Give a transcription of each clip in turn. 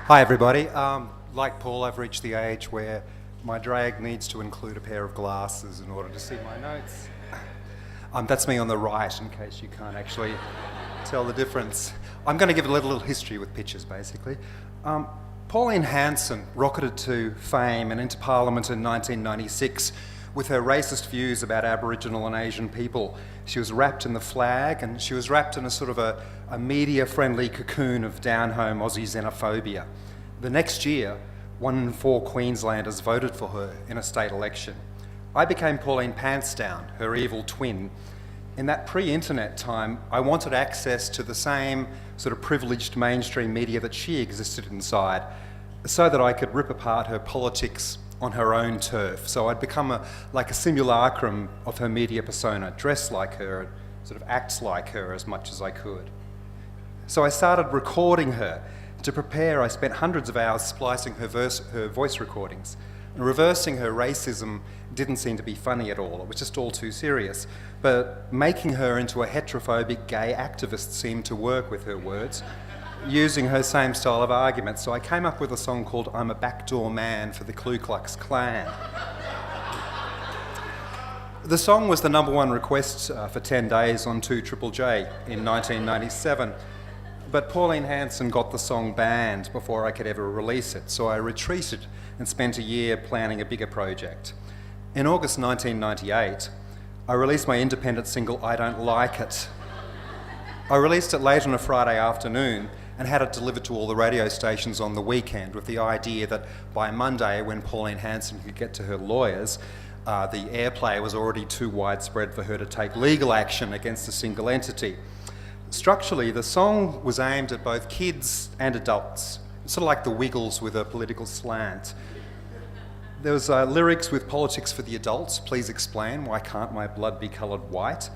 Hi everybody. Like Paul, I've reached the age where my drag needs to include a pair of glasses in order to see my notes. That's me on the right, in case you can't actually tell the difference. I'm going to give a little history with pictures, basically. Pauline Hanson rocketed to fame and into Parliament in 1996 with her racist views about Aboriginal and Asian people. She was wrapped in the flag, and she was wrapped in a sort of a media-friendly cocoon of down-home Aussie xenophobia. The next year, 1 in 4 Queenslanders voted for her in a state election. I became Pauline Pantsdown, her evil twin. In that pre-internet time, I wanted access to the same sort of privileged mainstream media that she existed inside, so that I could rip apart her politics on her own turf. So I'd become like a simulacrum of her media persona, dress like her, sort of acts like her as much as I could. So I started recording her. To prepare, I spent hundreds of hours splicing her voice recordings. And reversing her racism didn't seem to be funny at all. It was just all too serious. But making her into a heterophobic gay activist seemed to work with her words, using her same style of argument. So I came up with a song called I'm a Backdoor Man for the Ku Klux Klan. The song was the #1 request for 10 days on 2JJJ in 1997. But Pauline Hanson got the song banned before I could ever release it, so I retreated and spent a year planning a bigger project. In August 1998, I released my independent single, I Don't Like It. I released it late on a Friday afternoon and had it delivered to all the radio stations on the weekend with the idea that by Monday, when Pauline Hanson could get to her lawyers, the airplay was already too widespread for her to take legal action against a single entity. Structurally, the song was aimed at both kids and adults, sort of like the Wiggles with a political slant. There was lyrics with politics for the adults, please explain, why can't my blood be coloured white?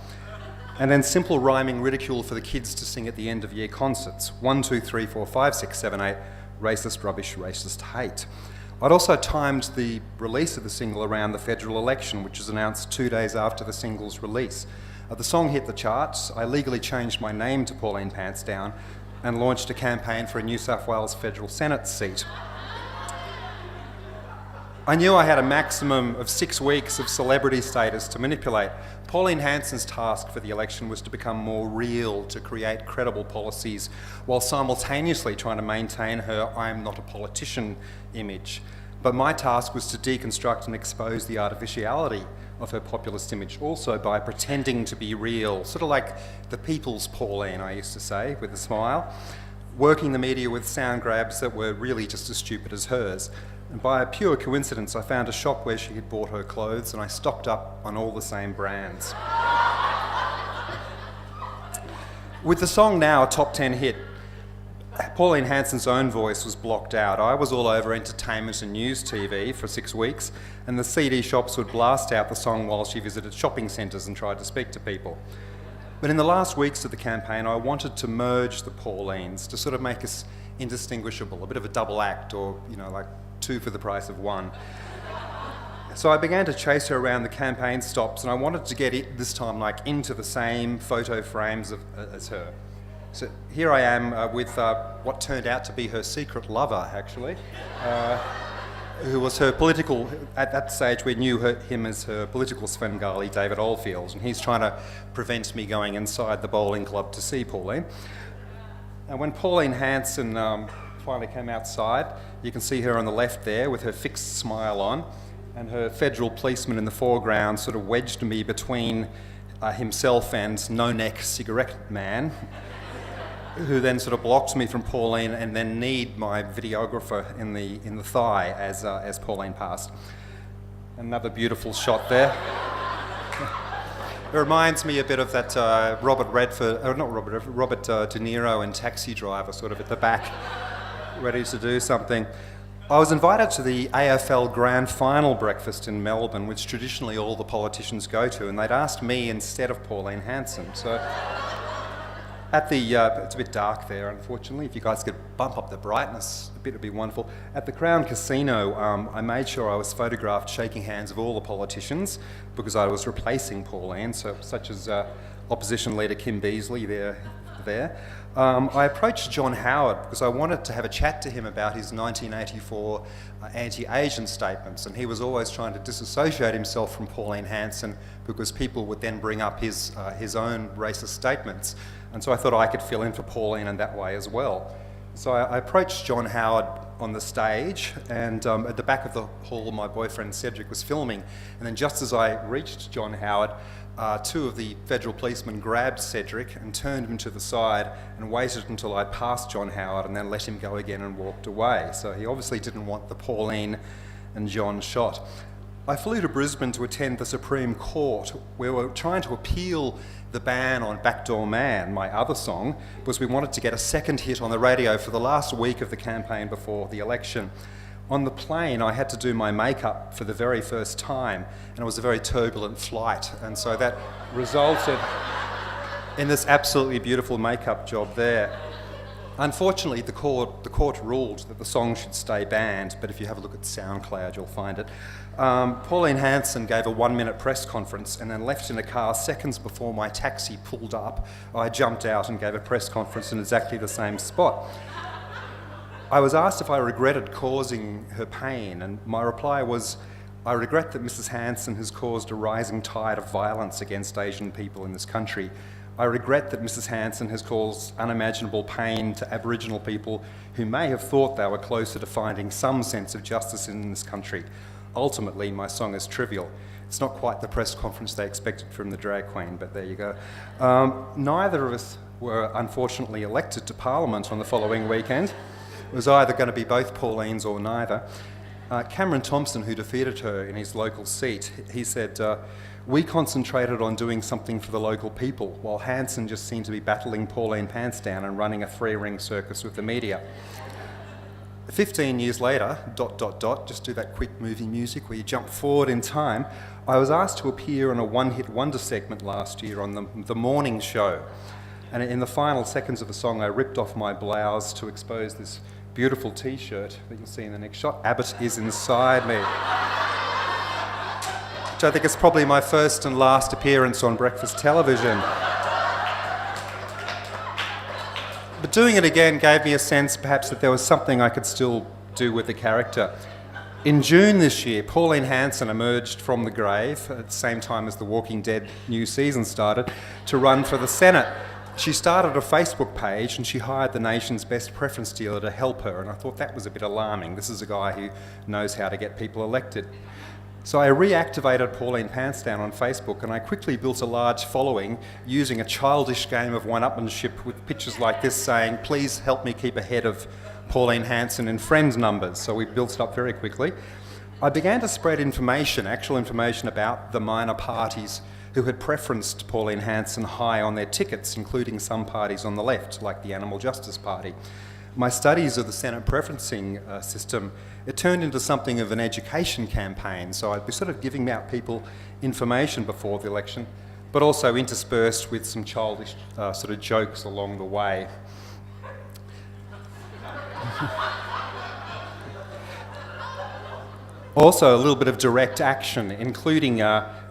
And then simple rhyming ridicule for the kids to sing at the end of year concerts. 1, 2, 3, 4, 5, 6, 7, 8, racist rubbish, racist hate. I'd also timed the release of the single around the federal election, which was announced 2 days after the single's release. The song hit the charts. I legally changed my name to Pauline Pantsdown and launched a campaign for a New South Wales federal Senate seat. I knew I had a maximum of 6 weeks of celebrity status to manipulate. Pauline Hanson's task for the election was to become more real, to create credible policies, while simultaneously trying to maintain her I'm not a politician image. But my task was to deconstruct and expose the artificiality of her populist image, also by pretending to be real, sort of like the people's Pauline, I used to say, with a smile, working the media with sound grabs that were really just as stupid as hers. And by a pure coincidence, I found a shop where she had bought her clothes, and I stocked up on all the same brands. With the song now a top 10 hit, Pauline Hanson's own voice was blocked out. I was all over entertainment and news TV for 6 weeks, and the CD shops would blast out the song while she visited shopping centres and tried to speak to people. But in the last weeks of the campaign, I wanted to merge the Paulines to sort of make us indistinguishable, a bit of a double act, or, you know, like 2 for the price of 1. So I began to chase her around the campaign stops, and I wanted to get it this time like into the same photo frames as her. So here I am with what turned out to be her secret lover, actually, who was her political, at that stage we knew him as her political Svengali, David Oldfield, and he's trying to prevent me going inside the bowling club to see Pauline. And when Pauline Hanson finally came outside, you can see her on the left there with her fixed smile on, and her federal policeman in the foreground sort of wedged me between himself and no-neck cigarette man, who then sort of blocked me from Pauline and then kneed my videographer in the thigh as Pauline passed. Another beautiful shot there. It reminds me a bit of that Robert De Niro in Taxi Driver, sort of at the back, ready to do something. I was invited to the AFL Grand Final breakfast in Melbourne, which traditionally all the politicians go to, and they'd asked me instead of Pauline Hanson. So it's a bit dark there, unfortunately. If you guys could bump up the brightness a bit, it'd be wonderful. At the Crown Casino, I made sure I was photographed shaking hands with all the politicians because I was replacing Pauline, such as opposition leader Kim Beazley there there. I approached John Howard because I wanted to have a chat to him about his 1984 anti-Asian statements, and he was always trying to disassociate himself from Pauline Hanson because people would then bring up his own racist statements. And so I thought I could fill in for Pauline in that way as well. So I approached John Howard on the stage, and at the back of the hall my boyfriend Cedric was filming, and then just as I reached John Howard, two of the federal policemen grabbed Cedric and turned him to the side and waited until I passed John Howard and then let him go again and walked away. So he obviously didn't want the Pauline and John shot. I flew to Brisbane to attend the Supreme Court, where we were trying to appeal the ban on Backdoor Man, my other song, because we wanted to get a second hit on the radio for the last week of the campaign before the election. On the plane, I had to do my makeup for the very first time, and it was a very turbulent flight, and so that resulted in this absolutely beautiful makeup job there. Unfortunately, the court ruled that the song should stay banned, but if you have a look at SoundCloud, you'll find it. Pauline Hanson gave a 1-minute press conference and then left in a car seconds before my taxi pulled up. I jumped out and gave a press conference in exactly the same spot. I was asked if I regretted causing her pain, and my reply was, I regret that Mrs. Hanson has caused a rising tide of violence against Asian people in this country. I regret that Mrs. Hanson has caused unimaginable pain to Aboriginal people who may have thought they were closer to finding some sense of justice in this country. Ultimately, my song is trivial. It's not quite the press conference they expected from the drag queen, but there you go. Neither of us were unfortunately elected to Parliament on the following weekend. It was either going to be both Paulines or neither. Cameron Thompson, who defeated her in his local seat, he said, we concentrated on doing something for the local people, while Hanson just seemed to be battling Pauline Pantsdown and running a three-ring circus with the media. 15 years later, ... just do that quick movie music where you jump forward in time, I was asked to appear on a one-hit wonder segment last year on the morning show. And in the final seconds of the song, I ripped off my blouse to expose this beautiful t-shirt that you'll see in the next shot. Abbott is inside me. Which I think is probably my first and last appearance on breakfast television. But doing it again gave me a sense perhaps that there was something I could still do with the character. In June this year, Pauline Hanson emerged from the grave at the same time as the Walking Dead new season started to run for the Senate. She started a Facebook page and she hired the nation's best preference dealer to help her, and I thought that was a bit alarming. This is a guy who knows how to get people elected. So I reactivated Pauline Pantsdown on Facebook, and I quickly built a large following using a childish game of one-upmanship with pictures like this saying, please help me keep ahead of Pauline Hanson in friend numbers. So we built it up very quickly. I began to spread information, actual information about the minor parties who had preferenced Pauline Hanson high on their tickets, including some parties on the left, like the Animal Justice Party. My studies of the Senate preferencing system, it turned into something of an education campaign. So I'd be sort of giving out people information before the election, but also interspersed with some childish sort of jokes along the way. Also, a little bit of direct action, including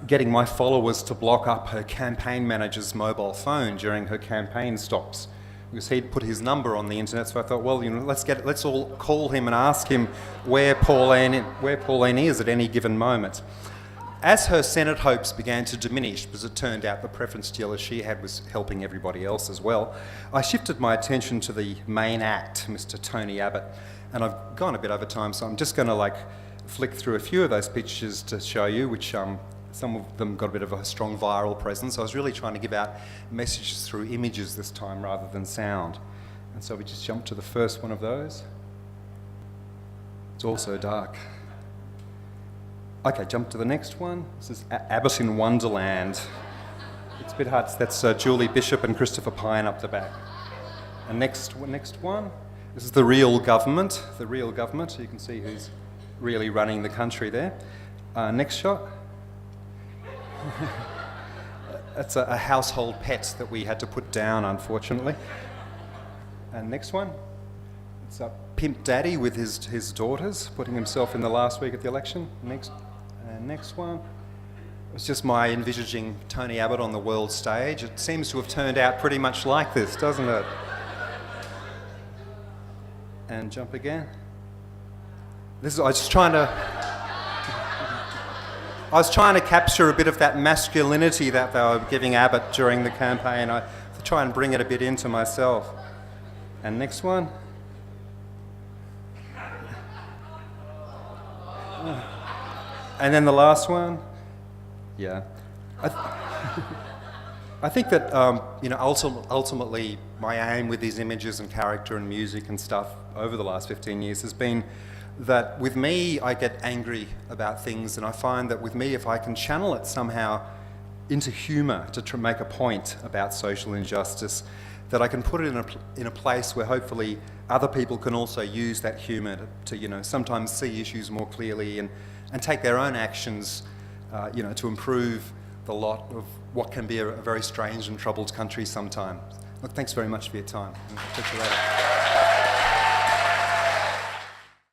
getting my followers to block up her campaign manager's mobile phone during her campaign stops. Because he'd put his number on the internet, so I thought, well, let's all call him and ask him where Pauline is at any given moment. As her Senate hopes began to diminish, because it turned out the preference dealer she had was helping everybody else as well, I shifted my attention to the main act, Mr. Tony Abbott, and I've gone a bit over time, so I'm just going to flick through a few of those pictures to show you, which some of them got a bit of a strong viral presence. I was really trying to give out messages through images this time rather than sound. And so we just jumped to the first one of those. It's also dark. Okay, jump to the next one. This is Abbott in Wonderland. It's a bit hard. That's Julie Bishop and Christopher Pine up the back. And next one. This is the real government. The real government. You can see who's really running the country there. Next shot. That's a household pet that we had to put down, unfortunately. And next one. It's Pimp Daddy with his daughters, putting himself in the last week of the election. Next one. It's just my envisaging Tony Abbott on the world stage. It seems to have turned out pretty much like this, doesn't it? And jump again. I was trying to capture a bit of that masculinity that they were giving Abbott during the campaign. I try and bring it a bit into myself. And next one. And then the last one. Yeah. I think that, ultimately my aim with these images and character and music and stuff over the last 15 years has been that with me, I get angry about things, and I find that with me, if I can channel it somehow into humour to make a point about social injustice, that I can put it in a place where hopefully other people can also use that humour to sometimes see issues more clearly and take their own actions, to improve the lot of what can be a very strange and troubled country sometimes. Look, thanks very much for your time. Catch you later.